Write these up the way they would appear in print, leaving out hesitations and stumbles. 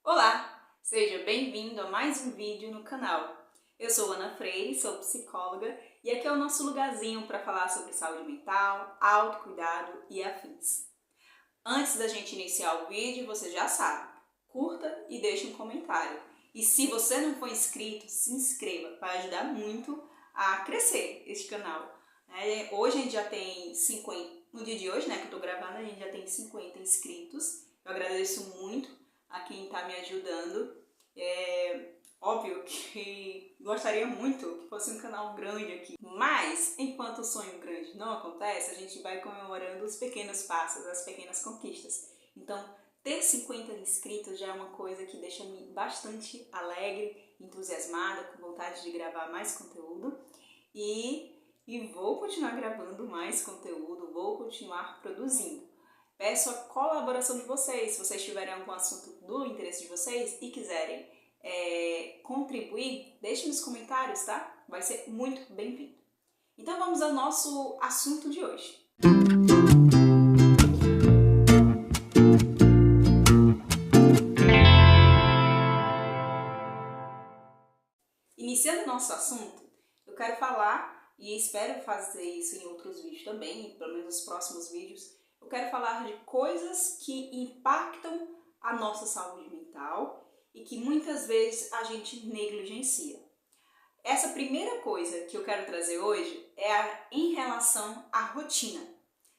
Olá, seja bem-vindo a mais um vídeo no canal. Eu sou Ana Freire, sou psicóloga e aqui é o nosso lugarzinho para falar sobre saúde mental, autocuidado e afins. Antes da gente iniciar o vídeo, você já sabe, curta e deixe um comentário. E se você não for inscrito, se inscreva, vai ajudar muito a crescer este canal. Hoje a gente já tem 50, no dia de hoje, que eu tô gravando, a gente já tem 50 inscritos. Eu agradeço muito a quem está me ajudando. É óbvio que gostaria muito que fosse um canal grande aqui, mas enquanto o sonho grande não acontece, a gente vai comemorando os pequenos passos, as pequenas conquistas. Então, ter 50 inscritos já é uma coisa que deixa-me bastante alegre, entusiasmada, com vontade de gravar mais conteúdo e vou continuar gravando mais conteúdo, vou continuar produzindo. Peço a colaboração de vocês, se vocês tiverem algum assunto do interesse de vocês e quiserem contribuir, deixe nos comentários, tá? Vai ser muito bem-vindo. Então vamos ao nosso assunto de hoje. Iniciando o nosso assunto, eu quero falar, e espero fazer isso em outros vídeos também, pelo menos nos próximos vídeos, eu quero falar de coisas que impactam a nossa saúde mental e que muitas vezes a gente negligencia. Essa primeira coisa que eu quero trazer hoje é em relação à rotina.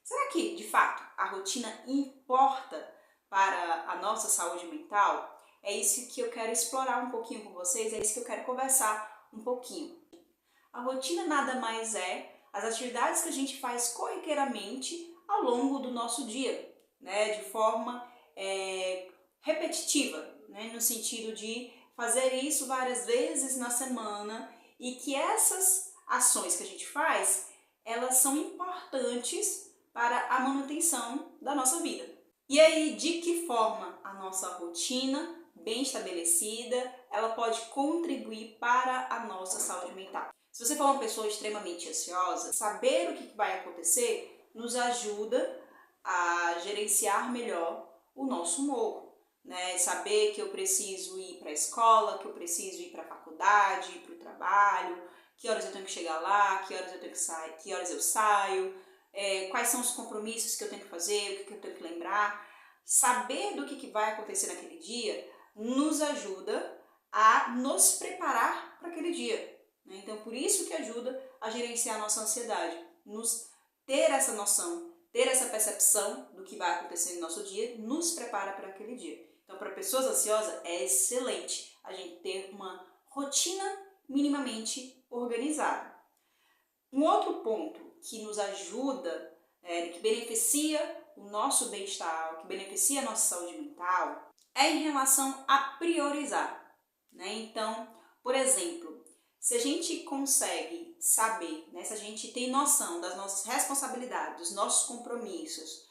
Será que, de fato, a rotina importa para a nossa saúde mental? É isso que eu quero explorar um pouquinho com vocês, é isso que eu quero conversar um pouquinho. A rotina nada mais é as atividades que a gente faz corriqueiramente ao longo do nosso dia, de forma repetitiva, no sentido de fazer isso várias vezes na semana e que essas ações que a gente faz, elas são importantes para a manutenção da nossa vida. E aí, de que forma a nossa rotina bem estabelecida, ela pode contribuir para a nossa saúde mental? Se você for uma pessoa extremamente ansiosa, saber o que vai acontecer nos ajuda a gerenciar melhor o nosso humor. Saber que eu preciso ir para a escola, que eu preciso ir para a faculdade, ir para o trabalho, que horas eu tenho que chegar lá, que horas eu tenho que sair, que horas eu saio, quais são os compromissos que eu tenho que fazer, o que eu tenho que lembrar. Saber do que vai acontecer naquele dia nos ajuda a nos preparar para aquele dia. Então, por isso que ajuda a gerenciar a nossa ansiedade, nos ter essa noção, ter essa percepção do que vai acontecer no nosso dia, nos prepara para aquele dia. Então, para pessoas ansiosas, é excelente a gente ter uma rotina minimamente organizada. Um outro ponto que nos ajuda, que beneficia o nosso bem-estar, que beneficia a nossa saúde mental, é em relação a priorizar. Então, por exemplo, se a gente consegue saber, se a gente tem noção das nossas responsabilidades, dos nossos compromissos,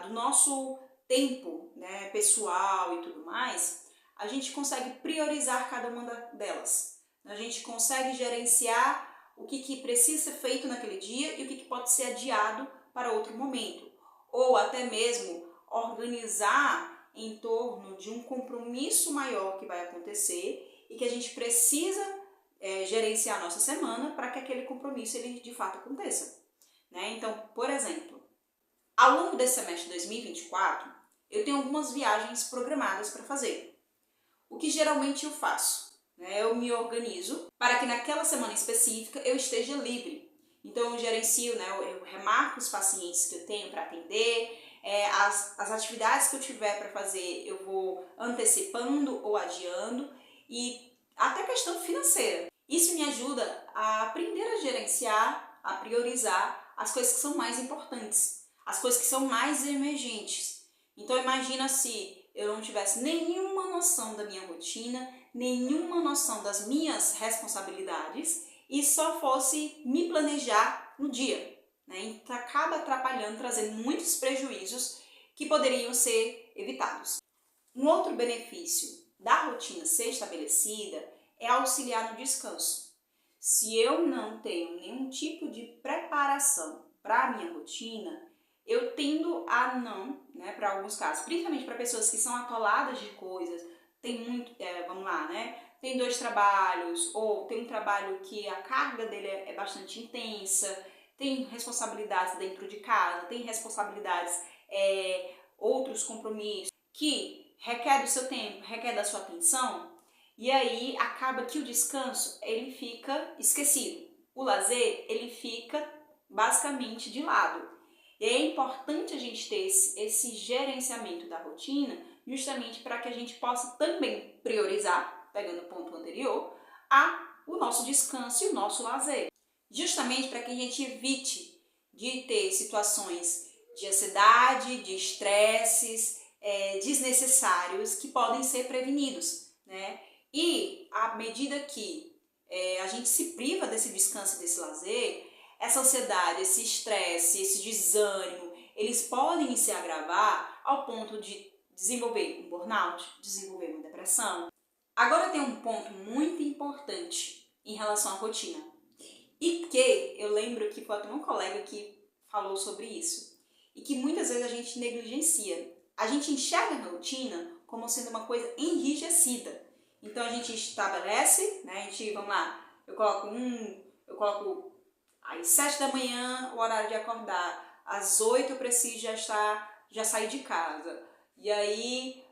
do nosso tempo pessoal e tudo mais, a gente consegue priorizar cada uma delas. A gente consegue gerenciar o que precisa ser feito naquele dia e o que pode ser adiado para outro momento. Ou até mesmo organizar em torno de um compromisso maior que vai acontecer e que a gente precisa gerenciar a nossa semana para que aquele compromisso ele de fato aconteça. Então, por exemplo, ao longo desse semestre de 2024, eu tenho algumas viagens programadas para fazer. O que geralmente eu faço? Eu me organizo para que naquela semana específica eu esteja livre. Então eu gerencio, eu remarco os pacientes que eu tenho para atender, as atividades que eu tiver para fazer eu vou antecipando ou adiando e até questão financeira. Isso me ajuda a aprender a gerenciar, a priorizar as coisas que são mais importantes, as coisas que são mais emergentes. Então imagina se eu não tivesse nenhuma noção da minha rotina, nenhuma noção das minhas responsabilidades e só fosse me planejar no dia. Então acaba atrapalhando, trazendo muitos prejuízos que poderiam ser evitados. Um outro benefício da rotina ser estabelecida é auxiliar no descanso. Se eu não tenho nenhum tipo de preparação para a minha rotina, eu tendo a não, para alguns casos, principalmente para pessoas que são atoladas de coisas, tem muito, vamos lá, né? Tem 2 trabalhos, ou tem um trabalho que a carga dele é bastante intensa, tem responsabilidades dentro de casa, tem responsabilidades, outros compromissos que requer do seu tempo, requer da sua atenção, e aí acaba que o descanso ele fica esquecido. O lazer ele fica basicamente de lado. E é importante a gente ter esse gerenciamento da rotina justamente para que a gente possa também priorizar, pegando o ponto anterior, o nosso descanso e o nosso lazer. Justamente para que a gente evite de ter situações de ansiedade, de estresses desnecessários que podem ser prevenidos, né? E à medida que a gente se priva desse descanso e desse lazer, essa ansiedade, esse estresse, esse desânimo, eles podem se agravar ao ponto de desenvolver um burnout, desenvolver uma depressão. Agora tem um ponto muito importante em relação à rotina. E que eu lembro que foi até um colega que falou sobre isso. E que muitas vezes a gente negligencia. A gente enxerga a rotina como sendo uma coisa enrijecida. Então a gente estabelece, né? A gente, vamos lá, eu coloco às 7 da manhã o horário de acordar, às 8 eu preciso já sair de casa. E aí,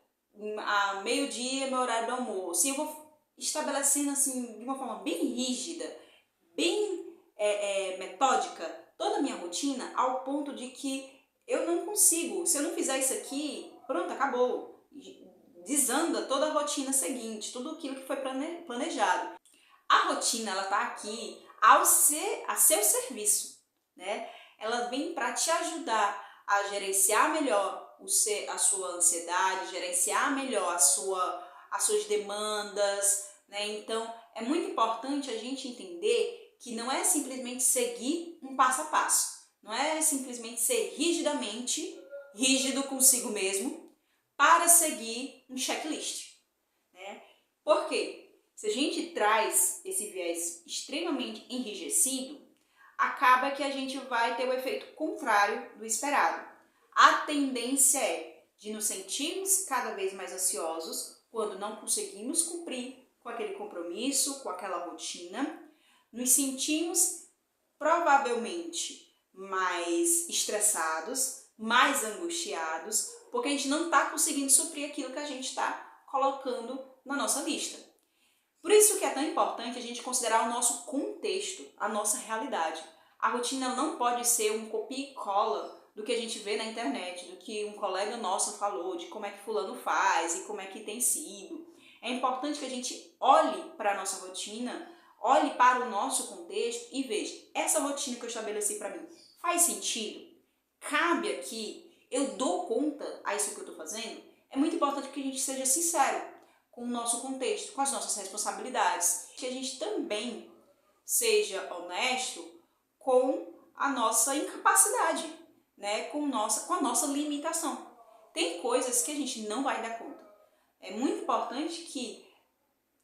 a meio-dia é meu horário do almoço. E eu vou estabelecendo assim, de uma forma bem rígida, bem metódica, toda a minha rotina, ao ponto de que eu não consigo. Se eu não fizer isso aqui, pronto, acabou. Desanda toda a rotina seguinte, tudo aquilo que foi planejado. A rotina, ela tá aqui a seu serviço, né? Ela vem para te ajudar a gerenciar melhor a sua ansiedade, gerenciar melhor as suas demandas, né? Então, é muito importante a gente entender que não é simplesmente seguir um passo a passo, não é simplesmente ser rígido consigo mesmo para seguir um checklist, né? Por quê? Se a gente traz esse viés extremamente enrijecido, acaba que a gente vai ter o efeito contrário do esperado. A tendência é de nos sentirmos cada vez mais ansiosos quando não conseguimos cumprir com aquele compromisso, com aquela rotina, nos sentimos provavelmente mais estressados, mais angustiados, porque a gente não está conseguindo suprir aquilo que a gente está colocando na nossa lista. Por isso que é tão importante a gente considerar o nosso contexto, a nossa realidade. A rotina não pode ser um copia e cola do que a gente vê na internet, do que um colega nosso falou, de como é que fulano faz e como é que tem sido. É importante que a gente olhe para a nossa rotina, olhe para o nosso contexto e veja, essa rotina que eu estabeleci para mim faz sentido? Cabe aqui? Eu dou conta a isso que eu estou fazendo? É muito importante que a gente seja sincero com o nosso contexto, com as nossas responsabilidades. Que a gente também seja honesto com a nossa incapacidade, né? com a nossa limitação. Tem coisas que a gente não vai dar conta. É muito importante que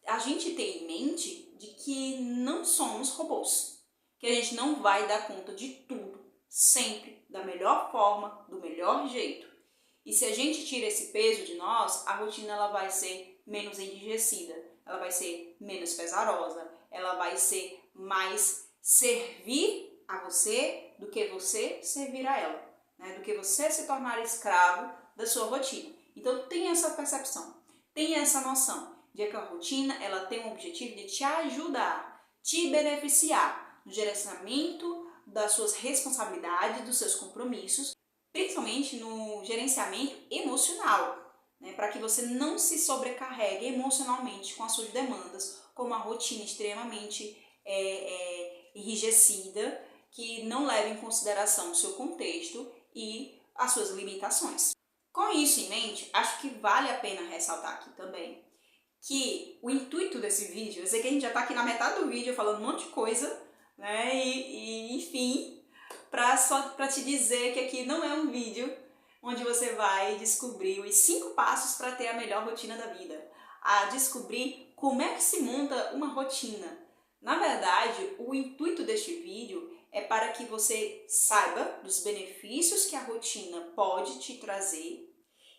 a gente tenha em mente de que não somos robôs, que a gente não vai dar conta de tudo, sempre, da melhor forma, do melhor jeito. E se a gente tira esse peso de nós, a rotina ela vai ser menos enrijecida, ela vai ser menos pesarosa, ela vai ser mais servir a você do que você servir a ela, né? Do que você se tornar escravo da sua rotina. Então tenha essa percepção, tenha essa noção de que a rotina ela tem o objetivo de te ajudar, te beneficiar no gerenciamento das suas responsabilidades, dos seus compromissos, principalmente no gerenciamento emocional, né, para que você não se sobrecarregue emocionalmente com as suas demandas, com uma rotina extremamente enrijecida, que não leva em consideração o seu contexto e as suas limitações. Com isso em mente, acho que vale a pena ressaltar aqui também que o intuito desse vídeo, eu sei que a gente já está aqui na metade do vídeo falando um monte de coisa, né, enfim, para te dizer que aqui não é um vídeo onde você vai descobrir os 5 passos para ter a melhor rotina da vida, a descobrir como é que se monta uma rotina. Na verdade, o intuito deste vídeo é para que você saiba dos benefícios que a rotina pode te trazer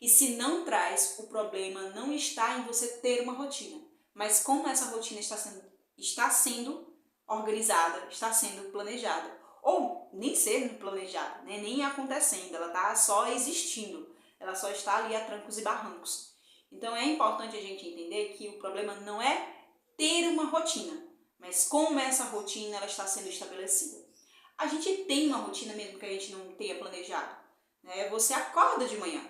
E se não traz, o problema não está em você ter uma rotina, mas como essa rotina está sendo organizada, está sendo planejada. Ou nem sendo planejada, né? Nem acontecendo, ela está só existindo, ela só está ali a trancos e barrancos. Então é importante a gente entender que o problema não é ter uma rotina, mas como essa rotina ela está sendo estabelecida. A gente tem uma rotina mesmo que a gente não tenha planejado, né? Você acorda de manhã,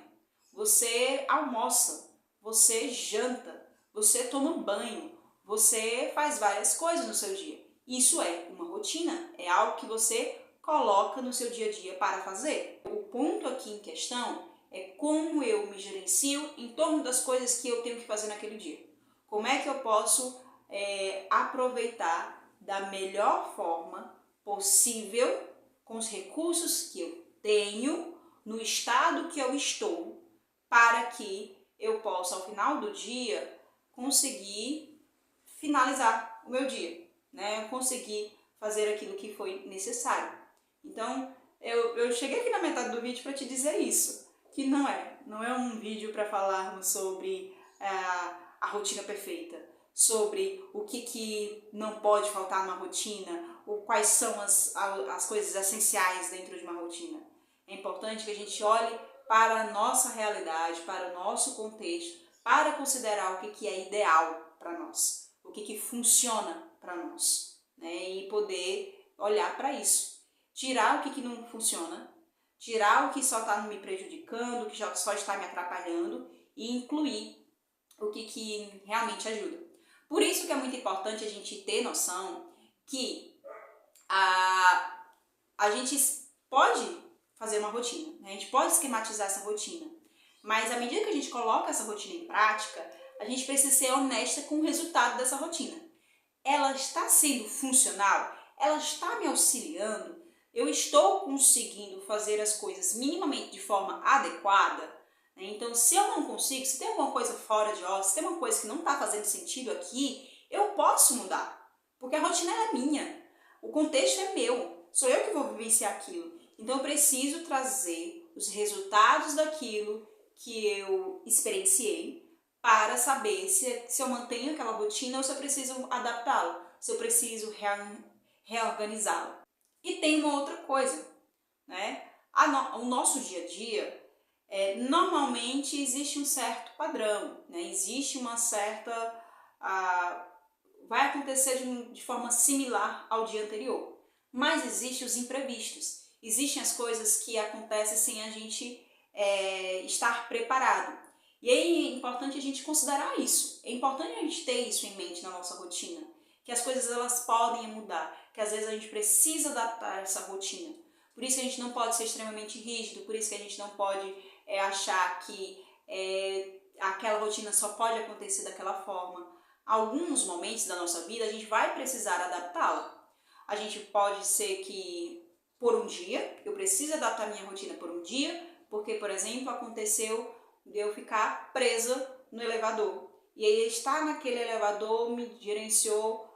você almoça, você janta, você toma banho, você faz várias coisas no seu dia. Isso é uma rotina, é algo que você coloca no seu dia a dia para fazer. O ponto aqui em questão é como eu me gerencio em torno das coisas que eu tenho que fazer naquele dia. Como é que eu posso aproveitar da melhor forma possível com os recursos que eu tenho, no estado que eu estou, para que eu possa, ao final do dia, conseguir finalizar o meu dia, né? Eu conseguir fazer aquilo que foi necessário. Então, eu cheguei aqui na metade do vídeo para te dizer isso, que não é um vídeo para falarmos sobre a rotina perfeita, sobre o que não pode faltar numa rotina, ou quais são as coisas essenciais dentro de uma rotina. É importante que a gente olhe para a nossa realidade, para o nosso contexto, para considerar o que é ideal para nós, o que funciona para nós, né? E poder olhar para isso. Tirar o que não funciona, tirar o que só está me prejudicando, o que só está me atrapalhando e incluir o que realmente ajuda. Por isso que é muito importante a gente ter noção que a gente pode fazer uma rotina, né? A gente pode esquematizar essa rotina, mas à medida que a gente coloca essa rotina em prática, a gente precisa ser honesta com o resultado dessa rotina. Ela está sendo funcional? Ela está me auxiliando? Eu estou conseguindo fazer as coisas minimamente de forma adequada? Então, se eu não consigo, se tem alguma coisa fora de ordem, se tem uma coisa que não está fazendo sentido aqui, eu posso mudar, porque a rotina é minha, o contexto é meu, sou eu que vou vivenciar aquilo. Então, eu preciso trazer os resultados daquilo que eu experienciei para saber se eu mantenho aquela rotina ou se eu preciso adaptá-la, se eu preciso reorganizá-la. E tem uma outra coisa, né? O nosso dia a dia, normalmente existe um certo padrão, né? Existe uma certa... vai acontecer de forma similar ao dia anterior. Mas existem os imprevistos. Existem as coisas que acontecem sem a gente estar preparado. E aí é importante a gente considerar isso. É importante a gente ter isso em mente na nossa rotina. Que as coisas elas podem mudar. Que às vezes a gente precisa adaptar essa rotina. Por isso que a gente não pode ser extremamente rígido. Por isso que a gente não pode achar que aquela rotina só pode acontecer daquela forma. Alguns momentos da nossa vida a gente vai precisar adaptá-la. A gente pode ser que por um dia, eu preciso adaptar minha rotina por um dia, porque, por exemplo, aconteceu de eu ficar presa no elevador. E aí estar naquele elevador me gerenciou,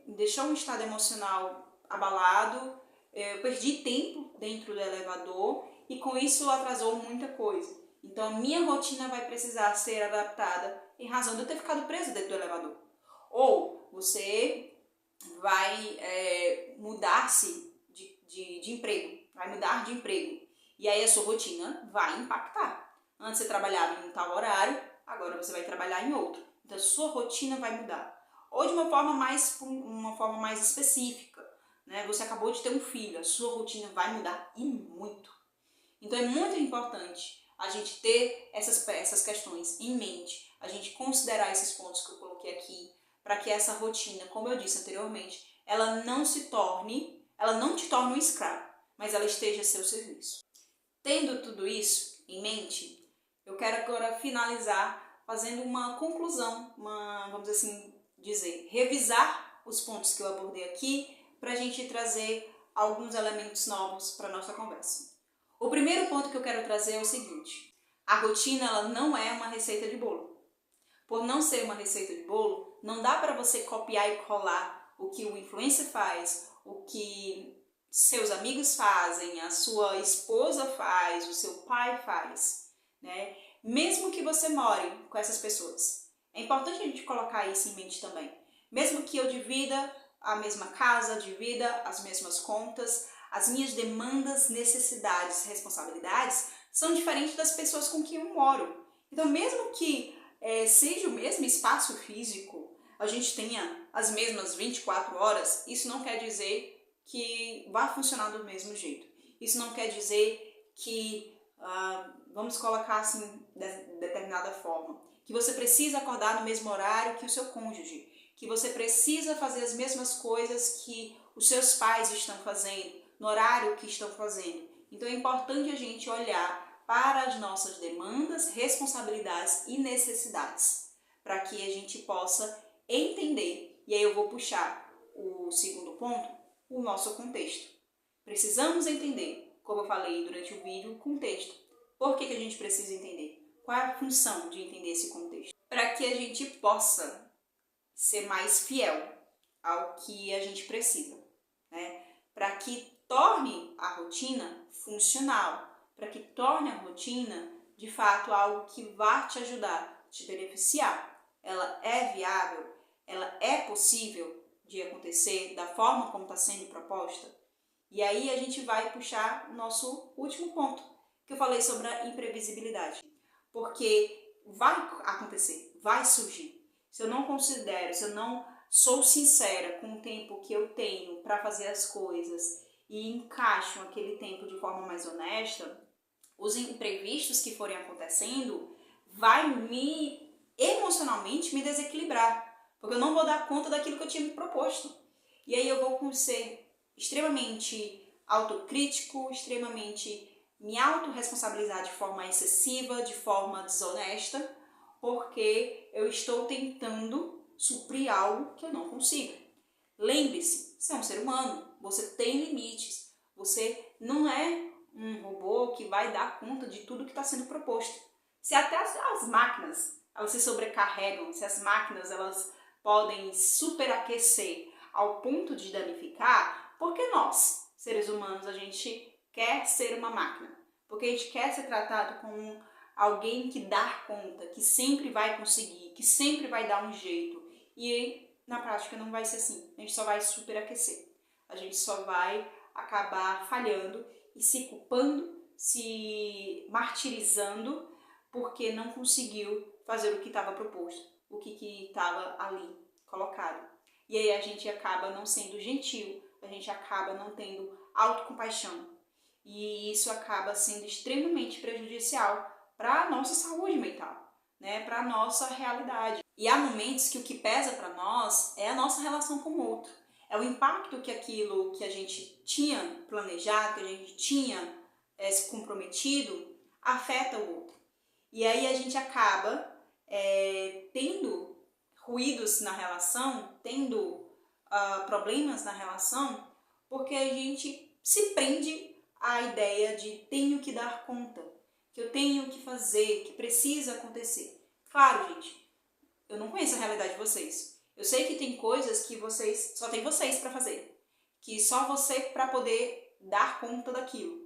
me deixou um estado emocional abalado, eu perdi tempo dentro do elevador e com isso atrasou muita coisa. Então a minha rotina vai precisar ser adaptada em razão de eu ter ficado presa dentro do elevador. Ou você vai mudar-se de emprego, vai mudar de emprego. E aí a sua rotina vai impactar. Antes você trabalhava em um tal horário, agora você vai trabalhar em outro. Então a sua rotina vai mudar. Ou de uma forma mais específica, né? Você acabou de ter um filho, a sua rotina vai mudar e muito. Então é muito importante a gente ter essas questões em mente, a gente considerar esses pontos que eu coloquei aqui, para que essa rotina, como eu disse anteriormente, ela não te torne um escravo, mas ela esteja a seu serviço. Tendo tudo isso em mente, eu quero agora finalizar fazendo uma conclusão, vamos assim dizer, revisar os pontos que eu abordei aqui para a gente trazer alguns elementos novos para a nossa conversa. O primeiro ponto que eu quero trazer é o seguinte: a rotina ela não é uma receita de bolo. Por não ser uma receita de bolo, não dá para você copiar e colar o que o influencer faz, o que seus amigos fazem, a sua esposa faz, o seu pai faz. né? Mesmo que você more com essas pessoas. É importante a gente colocar isso em mente também. Mesmo que eu divida a mesma casa, divida as mesmas contas, as minhas demandas, necessidades, responsabilidades são diferentes das pessoas com quem eu moro. Então, mesmo que seja o mesmo espaço físico, a gente tenha as mesmas 24 horas, isso não quer dizer que vai funcionar do mesmo jeito. Isso não quer dizer que, vamos colocar assim, de determinada forma, que você precisa acordar no mesmo horário que o seu cônjuge, que você precisa fazer as mesmas coisas que os seus pais estão fazendo, no horário que estão fazendo. Então é importante a gente olhar para as nossas demandas, responsabilidades e necessidades, para que a gente possa entender. E aí eu vou puxar o segundo ponto, o nosso contexto. Precisamos entender, como eu falei durante o vídeo, o contexto. Por que a gente precisa entender? Qual é a função de entender esse contexto? Para que a gente possa ser mais fiel ao que a gente precisa, né? Para que torne a rotina funcional, para que torne a rotina, de fato, algo que vai te ajudar, te beneficiar. Ela é viável, ela é possível de acontecer da forma como está sendo proposta. E aí a gente vai puxar o nosso último ponto, que eu falei sobre a imprevisibilidade. Porque vai acontecer, vai surgir. Se eu não considero, se eu não sou sincera com o tempo que eu tenho para fazer as coisas e encaixo aquele tempo de forma mais honesta, os imprevistos que forem acontecendo vai emocionalmente me desequilibrar, porque eu não vou dar conta daquilo que eu tinha me proposto. E aí eu vou ser extremamente autocrítico, extremamente me autorresponsabilizar de forma excessiva, de forma desonesta, porque eu estou tentando suprir algo que eu não consigo. Lembre-se, você é um ser humano, você tem limites, você não é um robô que vai dar conta de tudo que está sendo proposto. Se até as máquinas elas se sobrecarregam, se as máquinas elas podem superaquecer ao ponto de danificar, por que nós, seres humanos, a gente quer ser uma máquina? Porque a gente quer ser tratado como alguém que dá conta, que sempre vai conseguir, que sempre vai dar um jeito. E na prática não vai ser assim. A gente só vai superaquecer. A gente só vai acabar falhando e se culpando, se martirizando porque não conseguiu fazer o que estava proposto, o que estava ali colocado. E aí a gente acaba não sendo gentil, a gente acaba não tendo autocompaixão. E isso acaba sendo extremamente prejudicial para a nossa saúde mental, né? Para a nossa realidade. E há momentos que o que pesa para nós é a nossa relação com o outro. É o impacto que aquilo que a gente tinha planejado, que a gente tinha se comprometido, afeta o outro. E aí a gente acaba tendo ruídos na relação, tendo problemas na relação, porque a gente se prende à ideia de tenho que dar conta, que eu tenho que fazer, que precisa acontecer. Claro, gente, eu não conheço a realidade de vocês. Eu sei que tem coisas que só tem vocês para fazer, que só você para poder dar conta daquilo.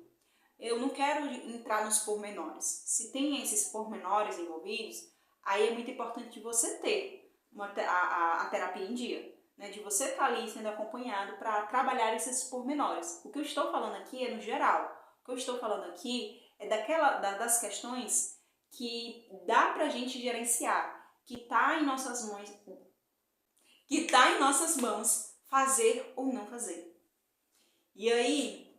Eu não quero entrar nos pormenores. Se tem esses pormenores envolvidos, aí é muito importante você ter a terapia em dia, né? De você estar ali sendo acompanhado para trabalhar esses pormenores. O que eu estou falando aqui é no geral. O que eu estou falando aqui é das questões que dá para a gente gerenciar, que está em nossas mãos fazer ou não fazer. E aí,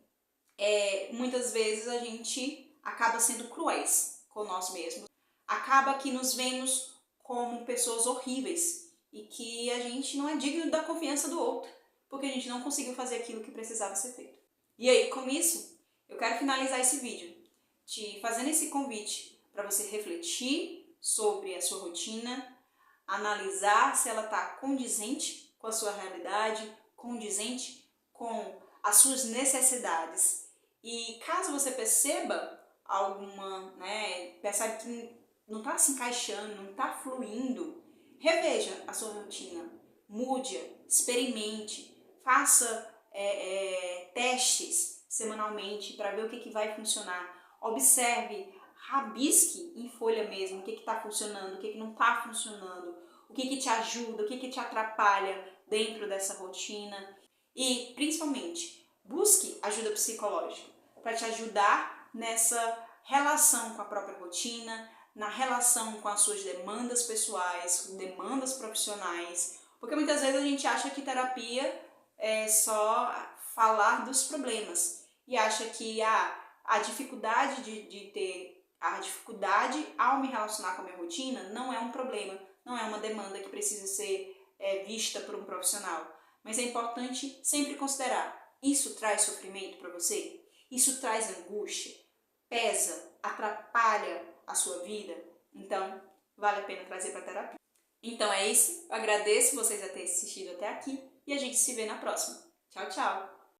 muitas vezes a gente acaba sendo cruéis com nós mesmos. Acaba que nos vemos como pessoas horríveis e que a gente não é digno da confiança do outro, porque a gente não conseguiu fazer aquilo que precisava ser feito. E aí, com isso, eu quero finalizar esse vídeo te fazendo esse convite para você refletir sobre a sua rotina, analisar se ela está condizente com a sua realidade, condizente com as suas necessidades. E caso você perceba percebe que não está se encaixando, não está fluindo, reveja a sua rotina, mude, experimente, faça testes semanalmente para ver o que vai funcionar. Observe rabisque em folha mesmo o que está funcionando, o que não está funcionando, o que te ajuda, o que te atrapalha dentro dessa rotina. E, principalmente, busque ajuda psicológica para te ajudar nessa relação com a própria rotina, na relação com as suas demandas pessoais, com demandas profissionais, porque muitas vezes a gente acha que terapia é só falar dos problemas e acha que a dificuldade a dificuldade ao me relacionar com a minha rotina não é um problema, não é uma demanda que precisa ser vista por um profissional. Mas é importante sempre considerar, isso traz sofrimento para você? Isso traz angústia? Pesa? Atrapalha a sua vida? Então, vale a pena trazer para a terapia. Então é isso, eu agradeço vocês a terem assistido até aqui e a gente se vê na próxima. Tchau, tchau!